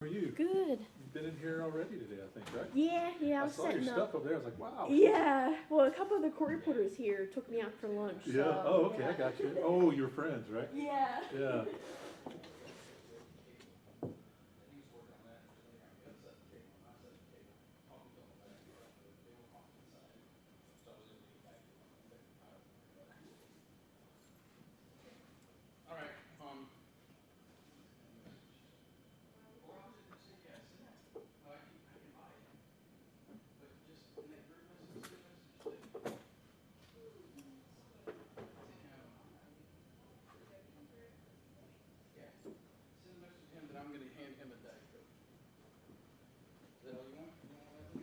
How are you? Good. You've been in here already today, I think, right? Yeah, I I was saw your setting up. stuff over there. I was like, wow. Yeah, well, a couple of the court reporters here took me out for lunch. Yeah. So, Oh, okay. yeah. I got you. Oh, you're friends, right? Yeah. Yeah. All right. Yeah. Send a message to him that I'm going to hand him a Diet Coke. Is that all you want? You want all that?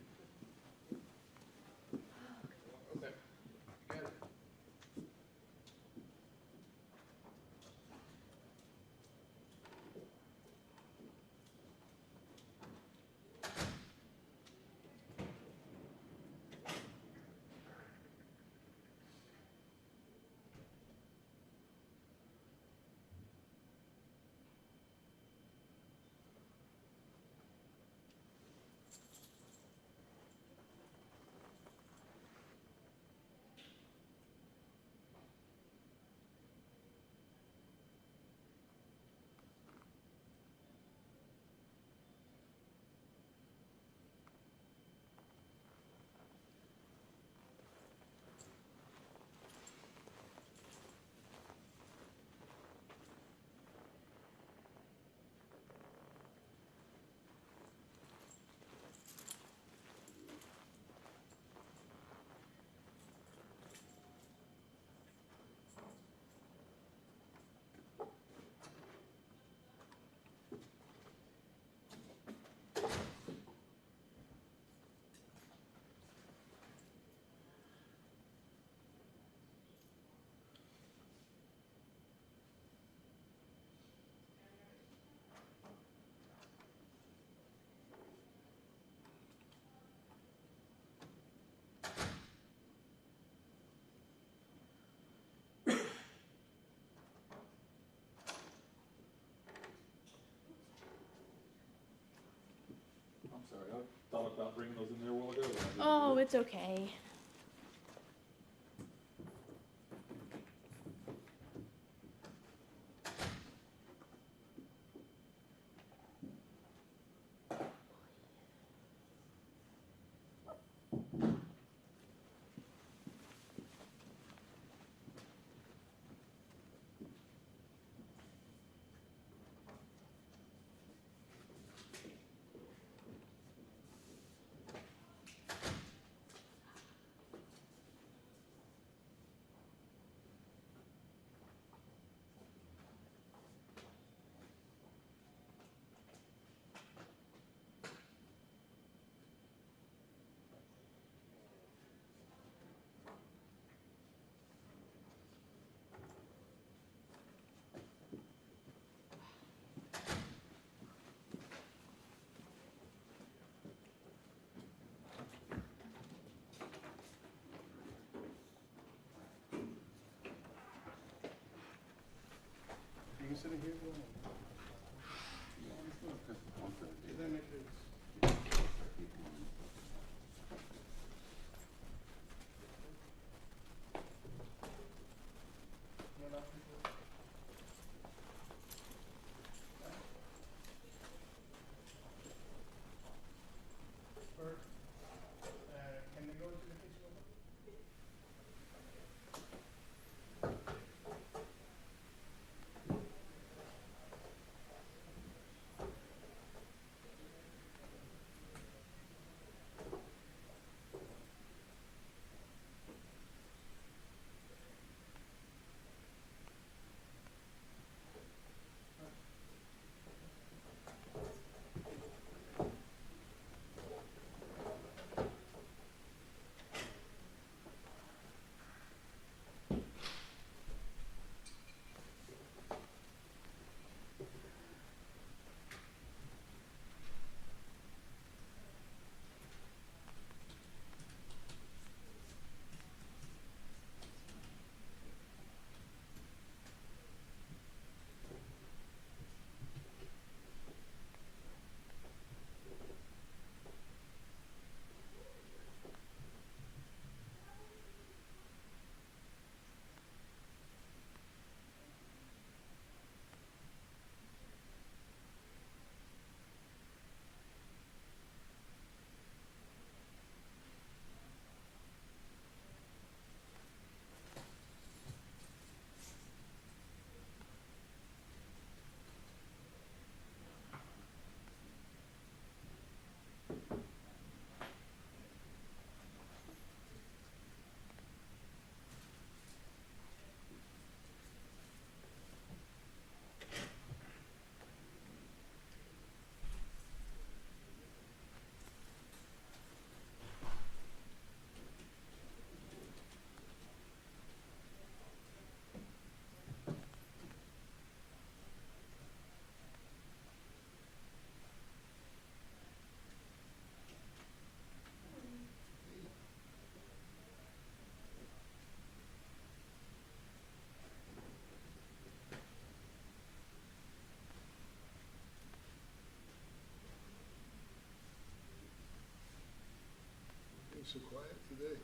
Okay. You got it. I'm sorry. I thought about bringing those in there a while ago. Oh, it's okay. You can sit in here. Can they go into the kitchen? so quiet today.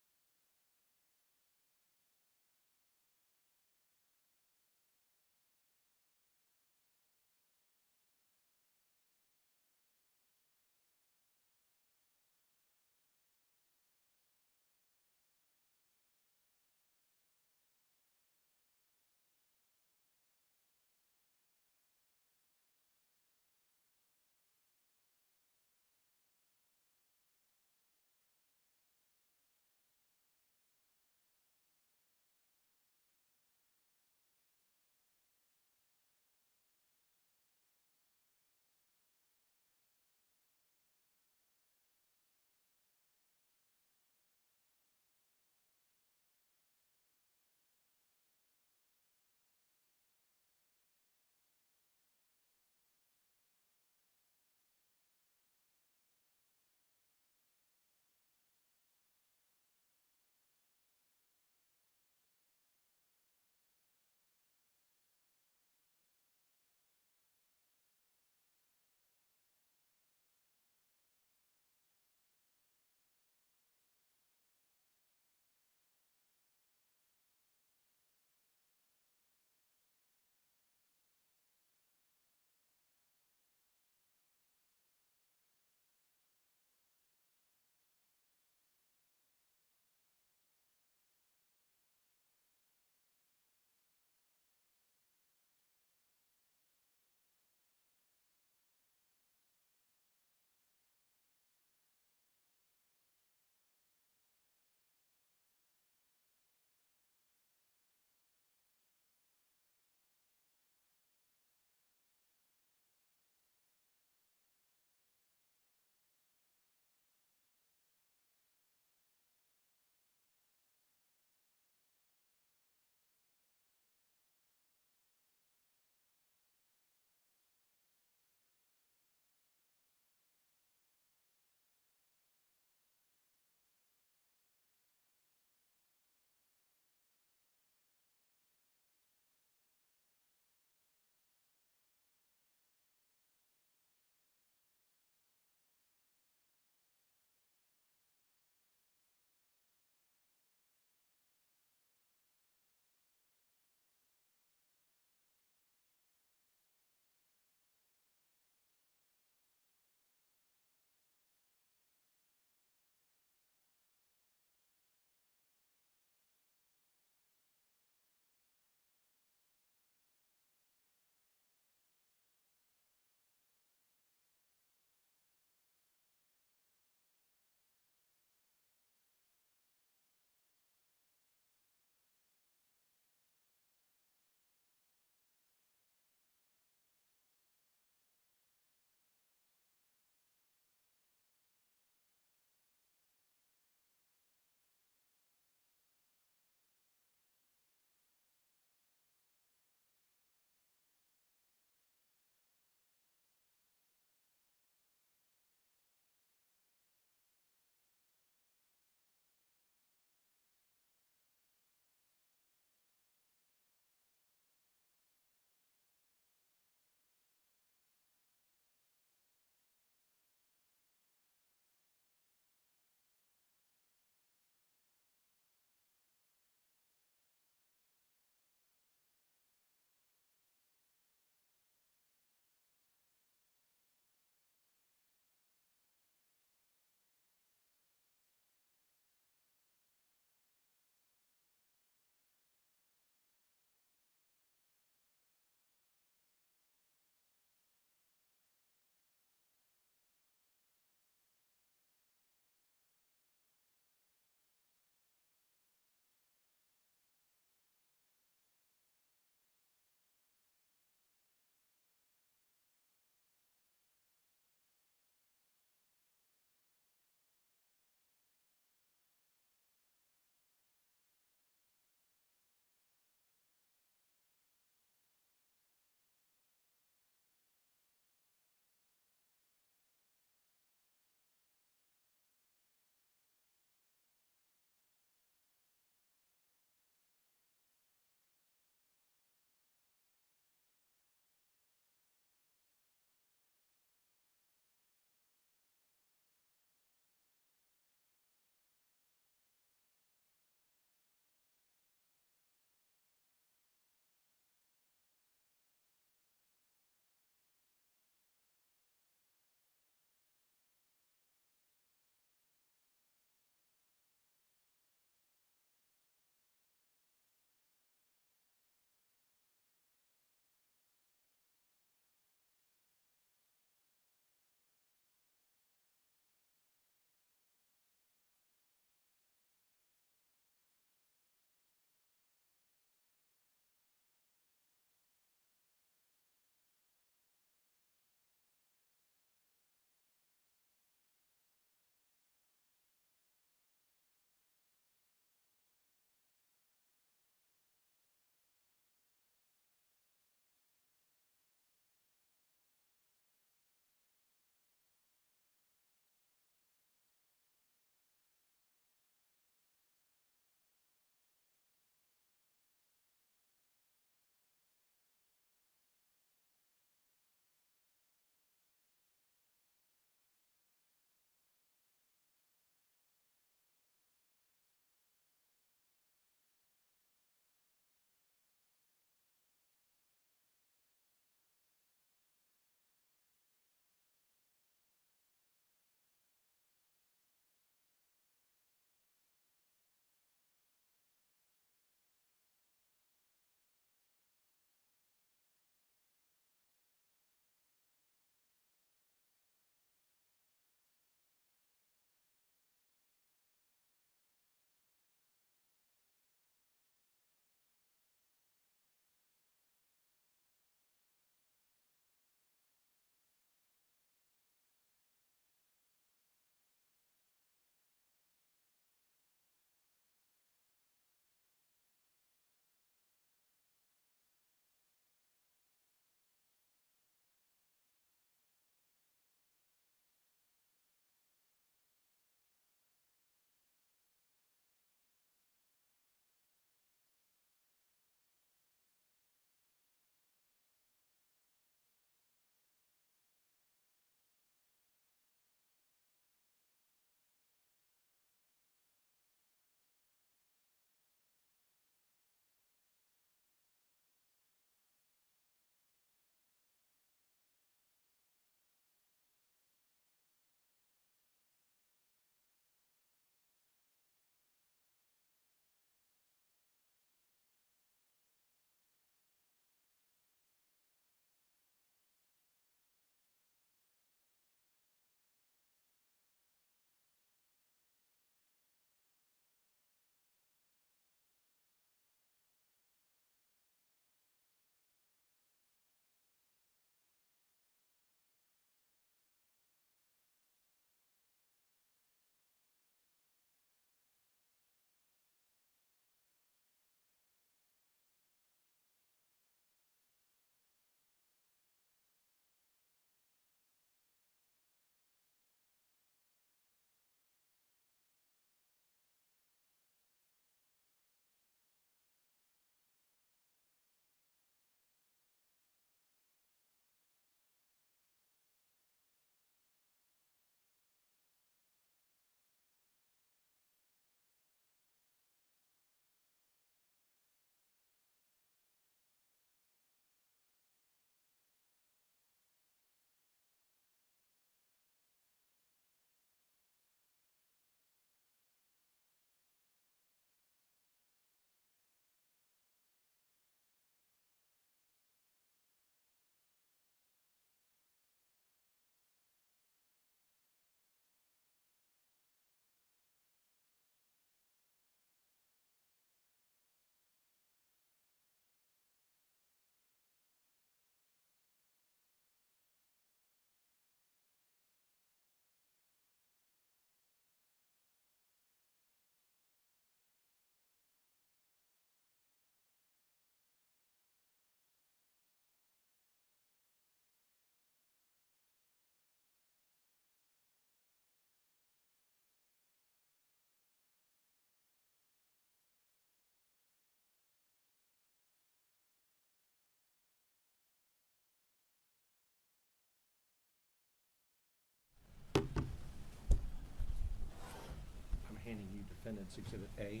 Defendant's Exhibit A.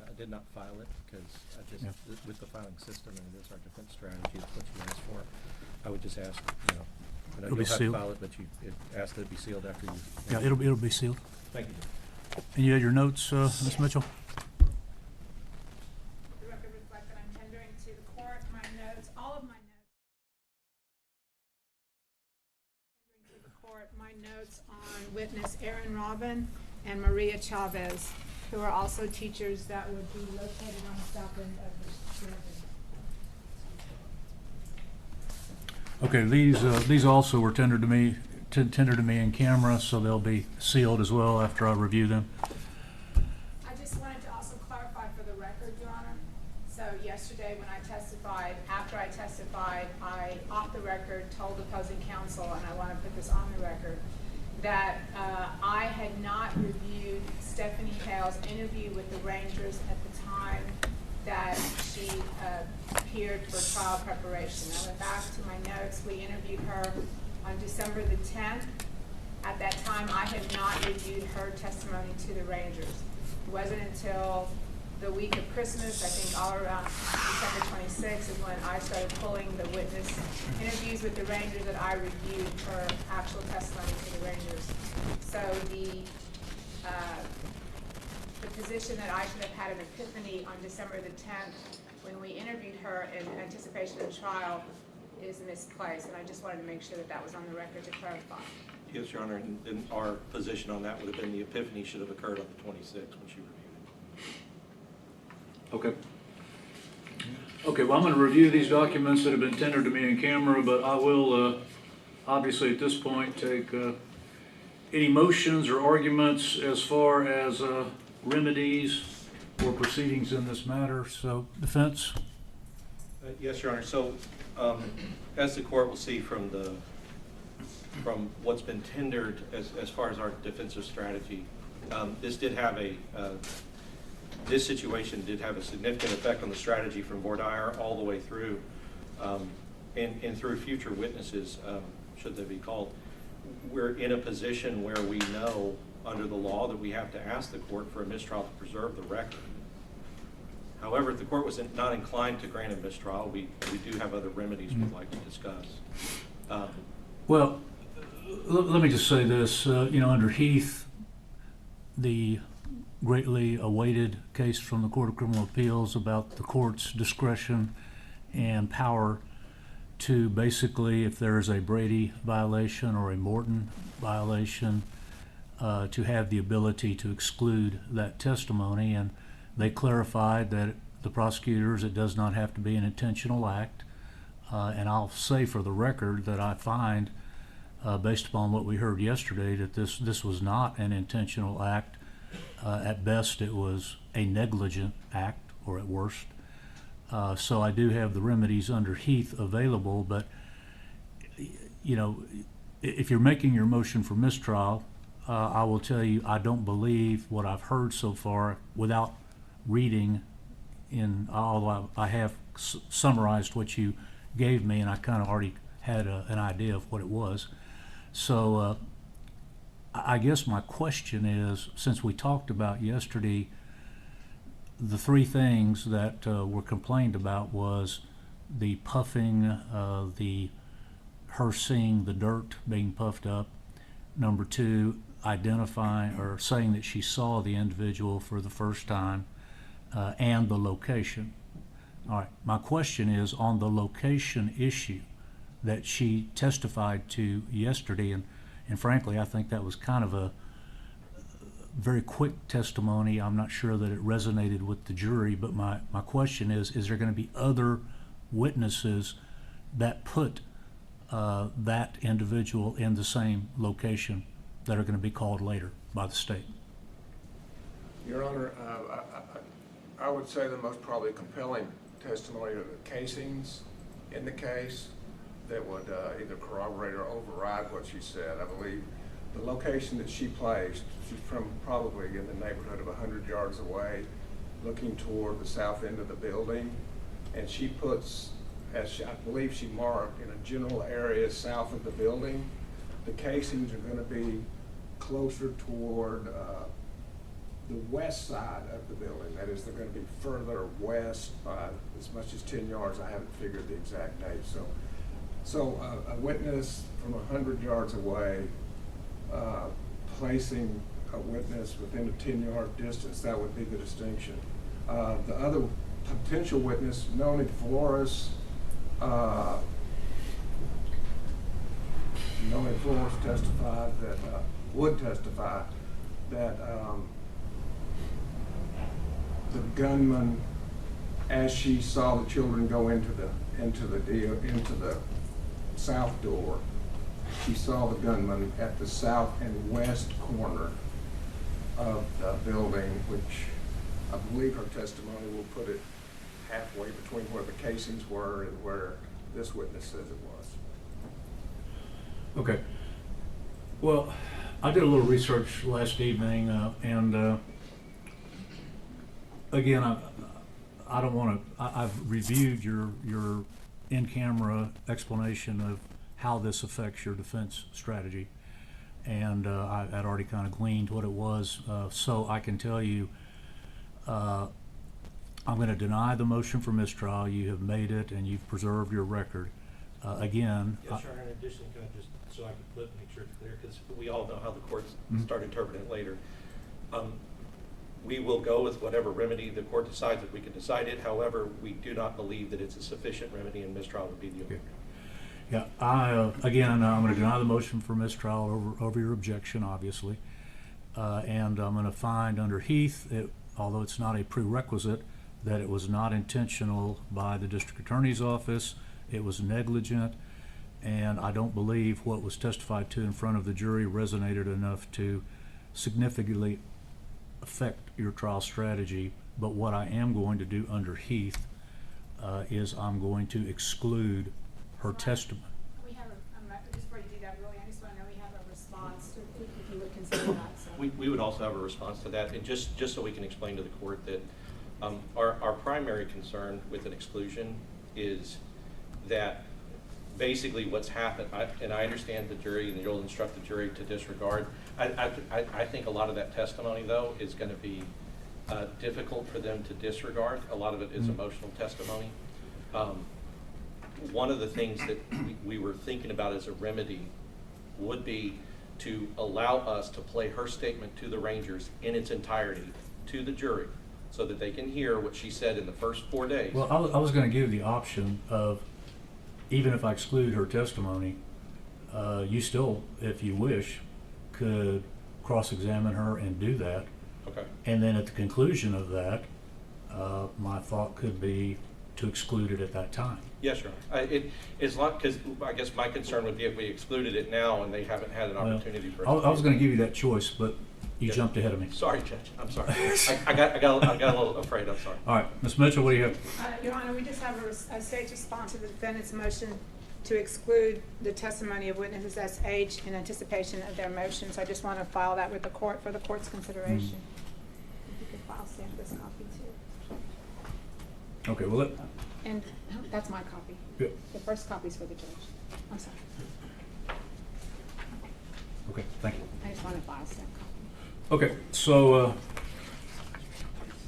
I did not file it because I just, with the filing system, and it is our defense strategy, it's what you asked for. I would just ask, I know It'll be you'll have to sealed. file it, but ask that it be sealed after you. Yeah, it'll be sealed. Thank you. And you had your notes, Ms. Mitchell? The record reflects that I'm tendering to the court my notes, all of my notes. Tendering to the court my notes on witness Aaron Robin and Maria Chavez, who are also teachers that would be located on the south end of the building. Okay, these also were tendered to me in camera, so they'll be sealed as well after I review them. I just wanted to also clarify for the record, Your Honor. So yesterday when I testified, after I testified, I, off the record, told opposing counsel, and I want to put this on the record, that I had not reviewed Stephanie Hale's interview with the Rangers at the time that she appeared for trial preparation. I went back to my notes. We interviewed her on December the 10th. At that time, I had not reviewed her testimony to the Rangers. It wasn't until the week of Christmas, I think all around December 26th, is when I started pulling the witness interviews with the Rangers that I reviewed her actual testimony to the Rangers. So the position that I should have had an epiphany on December the 10th when we interviewed her in anticipation of trial is misplaced, and I just wanted to make sure that that was on the record to clarify. Yes, Your Honor, and our position on that would have been the epiphany should have occurred on the 26th when she reviewed it. Okay. Okay, well, I'm going to review these documents that have been tendered to me in camera, but I will obviously at this point take any motions or arguments as far as remedies or proceedings in this matter. So, defense? Yes, Your Honor. So, as the court will see from what's been tendered as far as our defensive strategy, this situation did have a significant effect on the strategy from voir dire all the way through, and through future witnesses, should they be called. We're in a position where we know under the law that we have to ask the court for a mistrial to preserve the record. However, if the court was not inclined to grant a mistrial, we do have other remedies we'd like to discuss. Well, let me just say this. Under Heath, the greatly awaited case from the Court of Criminal Appeals about the court's discretion and power to basically, if there is a Brady violation or a Morton violation, to have the ability to exclude that testimony. And they clarified that the prosecutors, it does not have to be an intentional act. And I'll say for the record that I find, based upon what we heard yesterday, that this was not an intentional act. At best, it was a negligent act, or at worst. So I do have the remedies under Heath available, but if you're making your motion for mistrial, I will tell you I don't believe what I've heard so far without reading although I have summarized what you gave me, and I kind of already had an idea of what it was. So I guess my question is, since we talked about yesterday, the three things that were complained about was the puffing, her seeing the dirt being puffed up. Number two, identifying or saying that she saw the individual for the first time, and the location. All right, my question is on the location issue that she testified to yesterday, and frankly, I think that was kind of a very quick testimony. I'm not sure that it resonated with the jury, but my question is there going to be other witnesses that put that individual in the same location that are going to be called later by the state? Your Honor, I would say the most probably compelling testimony are the casings in the case that would either corroborate or override what she said. I believe the location that she placed, she's from probably in the neighborhood of 100 yards away, looking toward the south end of the building, and she puts, I believe she marked in a general area south of the building, the casings are going to be closer toward the west side of the building. That is, they're gonna be further west by as much as 10 yards. I haven't figured the exact date. So a witness from 100 yards away, placing a witness within a 10-yard distance, that would be the distinction. The other potential witness, Melanie Flores, testified that, would testify that the gunman, as she saw the children go into the south door, she saw the gunman at the south and west corner of the building, which I believe her testimony will put it halfway between where the casings were and where this witness says it was. Okay. Well, I did a little research last evening, and again, I don't want to. I've reviewed your in-camera explanation of how this affects your defense strategy, and I'd already kind of gleaned what it was. So I can tell you, I'm going to deny the motion for mistrial. You have made it, and you've preserved your record. Again. Yes, sir. In addition, can I just, so I can make sure it's clear, because we all know how the courts start interpreting it later. We will go with whatever remedy the court decides if we can decide it. However, we do not believe that it's a sufficient remedy, and mistrial would be the only. Yeah, again, I'm going to deny the motion for mistrial over your objection, obviously. And I'm going to find under Heath, although it's not a prerequisite, that it was not intentional by the district attorney's office. It was negligent, and I don't believe what was testified to in front of the jury resonated enough to significantly affect your trial strategy. But what I am going to do under Heath is I'm going to exclude her testimony. We have just before you do that, really, I just want to know we have a response to, if you would consider that. So. We would also have a response to that, and just so we can explain to the court that our primary concern with an exclusion is that basically what's happened, and I understand the jury, and you'll instruct the jury to disregard. I think a lot of that testimony, though, is going to be difficult for them to disregard. A lot of it is emotional testimony. One of the things that we were thinking about as a remedy would be to allow us to play her statement to the Rangers in its entirety to the jury, so that they can hear what she said in the first 4 days. Well, I was going to give the option of, even if I exclude her testimony, you still, if you wish, could cross-examine her and do that. Okay. And then at the conclusion of that, my thought could be to exclude it at that time. Yes, Your Honor. It's not, because I guess my concern would be if we excluded it now and they haven't had an opportunity for it. I was going to give you that choice, but you Yeah. jumped ahead of me. Sorry, Judge. I'm sorry. I got a little afraid. I'm sorry. All right, Ms. Mitchell, what do you have? Your Honor, we just have a state's response to the defendant's motion to exclude the testimony of witnesses SH in anticipation of their motion. So I just want to file that with the court for the court's consideration. If you could file stamp this copy too. Okay, well, And that's my copy. Yeah. The first copy's for the judge. I'm sorry. okay, thank you. I just want to file stamp copy. Okay, so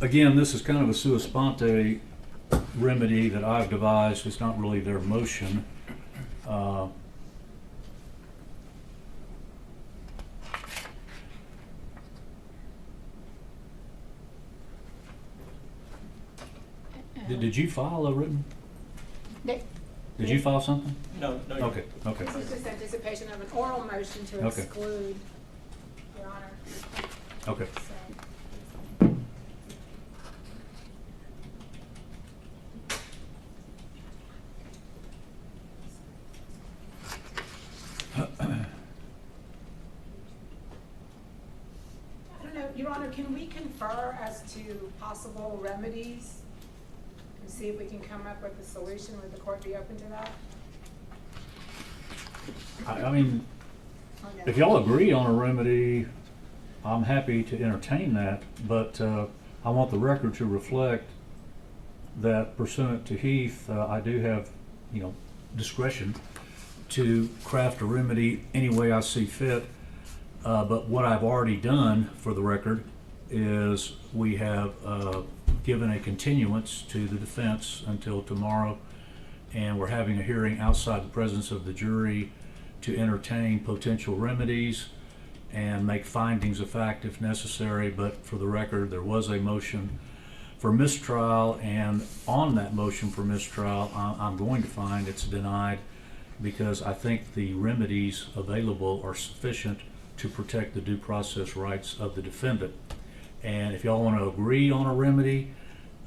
again, this is kind of a sua sponte remedy that I've devised. It's not really their motion. Did you file a written? Did you file something? No. Okay. This is just anticipation of an oral motion to Okay. exclude, Your Honor. Okay. So, I don't know, Your Honor, can we confer as to possible remedies and see if we can come up with a solution? Would the court be open to that? I mean, Or no? if y'all agree on a remedy, I'm happy to entertain that, but I want the record to reflect that pursuant to Heath, I do have, discretion to craft a remedy any way I see fit. But what I've already done, for the record, is we have given a continuance to the defense until tomorrow, and we're having a hearing outside the presence of the jury to entertain potential remedies and make findings of fact if necessary. But for the record, there was a motion for mistrial, and on that motion for mistrial, I'm going to find it's denied because I think the remedies available are sufficient to protect the due process rights of the defendant. And if y'all want to agree on a remedy,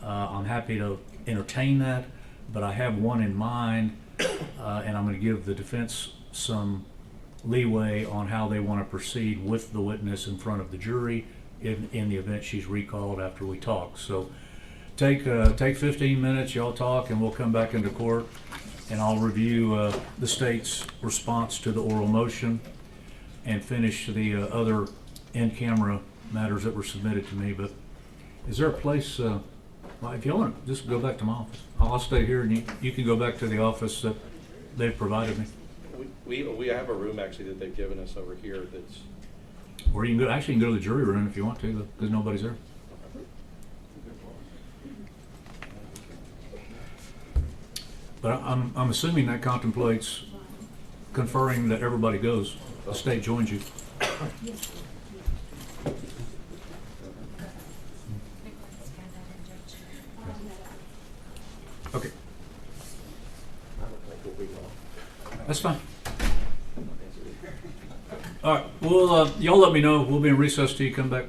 I'm happy to entertain that, but I have one in mind, and I'm going to give the defense some leeway on how they want to proceed with the witness in front of the jury in the event she's recalled after we talk. So take 15 minutes, y'all talk, and we'll come back into court, and I'll review the state's response to the oral motion and finish the other in-camera matters that were submitted to me. But is there a place, well, if you want to just go back to my office, I'll stay here, and you can go back to the office that they've provided me. We have a room actually that they've given us over here that's. Or you can go, actually you can go to the jury room if you want to, because nobody's there. But I'm assuming that contemplates conferring that everybody goes, the state joins you. Okay. That's fine. All right, well, y'all let me know. We'll be in recess till you come back.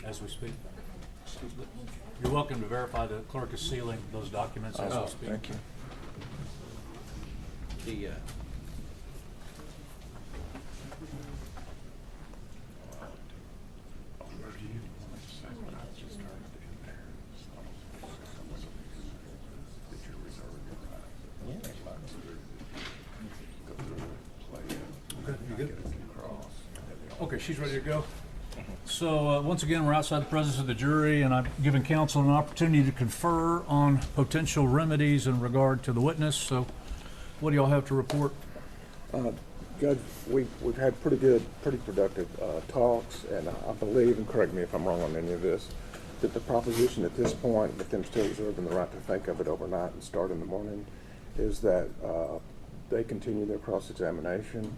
as we speak. You're welcome to verify the clerk is sealing those documents as we speak. Thank you. The, Okay, you good? Okay, she's ready to go. So, once again, we're outside the presence of the jury, and I've given counsel an opportunity to confer on potential remedies in regard to the witness. So, what do y'all have to report? Judge, we've had pretty productive talks, and I believe, and correct me if I'm wrong on any of this, that the proposition at this point, with them still reserving the right to think of it overnight and start in the morning, is that they continue their cross-examination.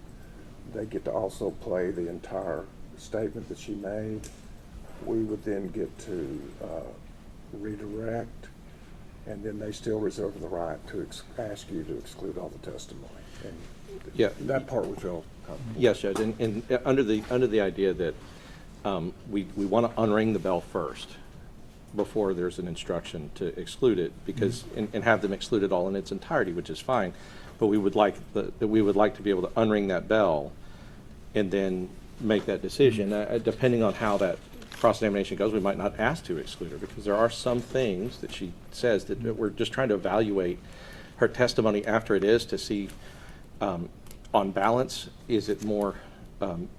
They get to also play the entire statement that she made. We would then get to redirect, and then they still reserve the right to ask you to exclude all the testimony. And Yeah. that part we feel comfortable. Yes, Judge, and under the idea that we want to unring the bell first before there's an instruction to exclude it, because and have them exclude it all in its entirety, which is fine. But we would like to be able to unring that bell and then make that decision. Depending on how that cross-examination goes, we might not ask to exclude her, because there are some things that she says that we're just trying to evaluate her testimony after it is to see, on balance, is it more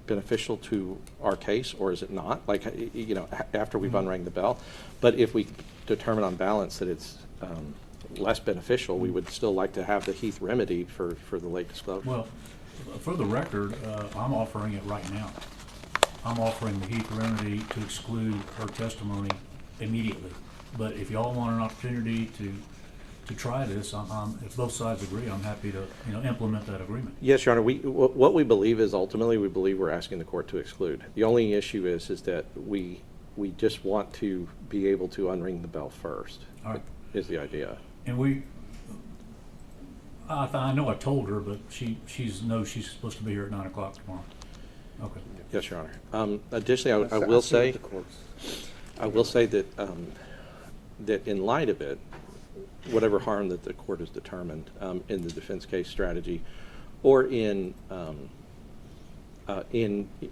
beneficial to our case or is it not? Like, you know, after we've unrang the bell. But if we determine on balance that it's less beneficial, we would still like to have the Heath remedy for the late disclosure. Well, for the record, I'm offering it right now. I'm offering the Heath remedy to exclude her testimony immediately. But if y'all want an opportunity to try this, if both sides agree, I'm happy to, implement that agreement. Yes, Your Honor. What we believe is ultimately we believe we're asking the court to exclude. The only issue is that we just want to be able to unring the bell first. All right. Is the idea. And I know I told her, but she knows she's supposed to be here at 9 o'clock tomorrow. Okay. Yes, Your Honor. Additionally, I will say that that in light of it, whatever harm that the court has determined in the defense case strategy, or in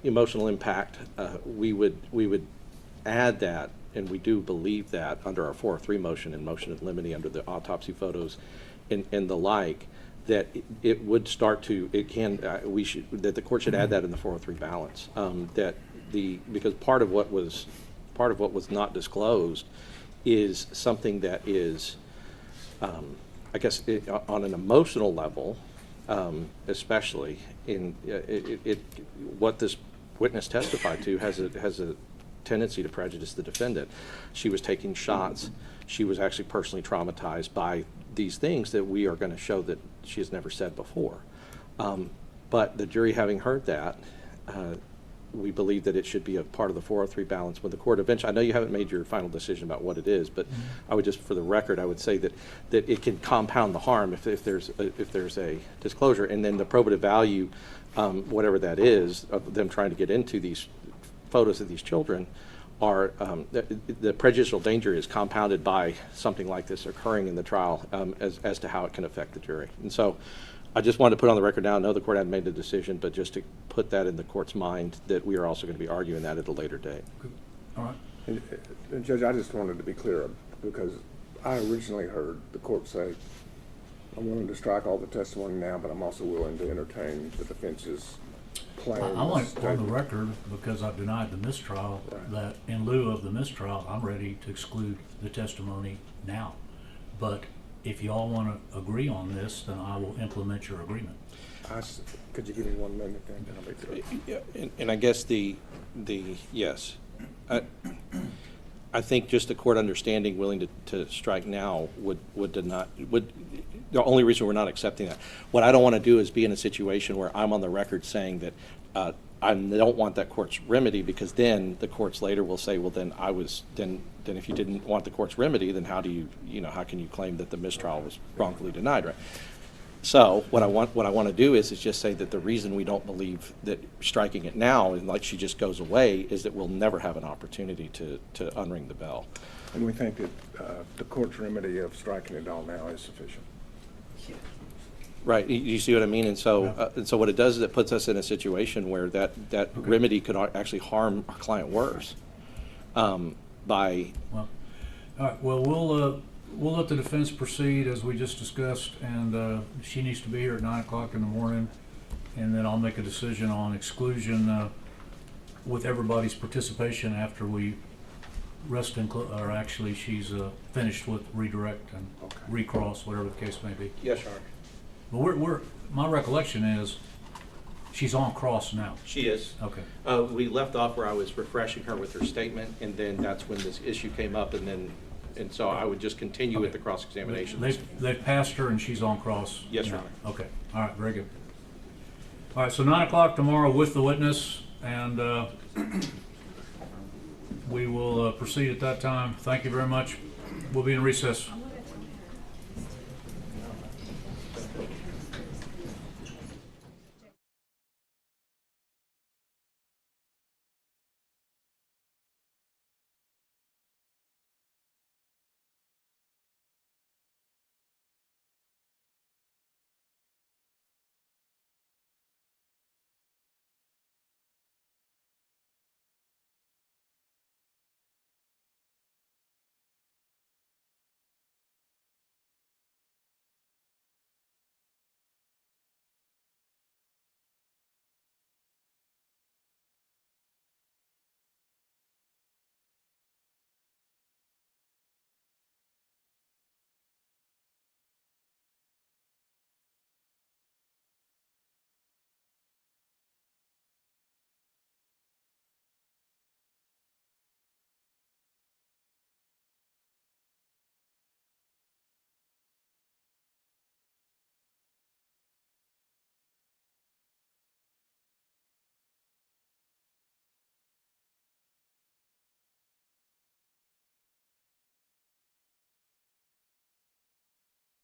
emotional impact, we would add that, and we do believe that under our 403 motion and motion in limine under the autopsy photos and the like, that it would start to, that the court should add that in the 403 balance. Because part of what was not disclosed is something that is, I guess, on an emotional level, especially in what this witness testified to has a tendency to prejudice the defendant. She was taking shots. She was actually personally traumatized by these things that we are going to show that she has never said before. But the jury, having heard that, we believe that it should be a part of the 403 balance when the court eventually, I know you haven't made your final decision about what it is, but I would just, for the record, I would say that it can compound the harm if there's a disclosure, and then the probative value, whatever that is, of them trying to get into these photos of these children, are the prejudicial danger is compounded by something like this occurring in the trial, as to how it can affect the jury. And so I just wanted to put on the record now, I know the court hadn't made the decision, but just to put that in the court's mind, that we are also going to be arguing that at a later date. All right. And Judge, I just wanted to be clear, because I originally heard the court say, I'm willing to strike all the testimony now, but I'm also willing to entertain the defense's claim. I want it on the record, because I've denied the mistrial, Right. that in lieu of the mistrial, I'm ready to exclude the testimony now. But if y'all want to agree on this, then I will implement your agreement. Could you give me 1 minute then? I'll be through. Yeah, and I guess yes. I think just the court understanding, willing to strike now would the only reason we're not accepting that. What I don't want to do is be in a situation where I'm on the record saying that I don't want that court's remedy, because then the courts later will say, well, then if you didn't want the court's remedy, then how can you claim that the mistrial was wrongfully denied, right? So what I want to do is just say that the reason we don't believe that striking it now, and like she just goes away, is that we'll never have an opportunity to unring the bell. And we think that the court's remedy of striking it all now is sufficient. Right, you see what I mean? And so, what it does is it puts us in a situation where that remedy could actually harm our client worse by. Well, all right, well, we'll let the defense proceed as we just discussed, and she needs to be here at 9 o'clock in the morning, and then I'll make a decision on exclusion with everybody's participation after we rest and, or actually she's finished with redirect and recross, whatever the case may be. Yes, Your Honor. But my recollection is she's on cross now. She is. Okay. We left off where I was refreshing her with her statement, and then that's when this issue came up, and so I would just continue with the cross-examination. They've passed her and she's on cross? Yes, Your now. Honor. Okay, all right, very good. All right, so 9 o'clock tomorrow with the witness, and we will proceed at that time. Thank you very much. We'll be in recess.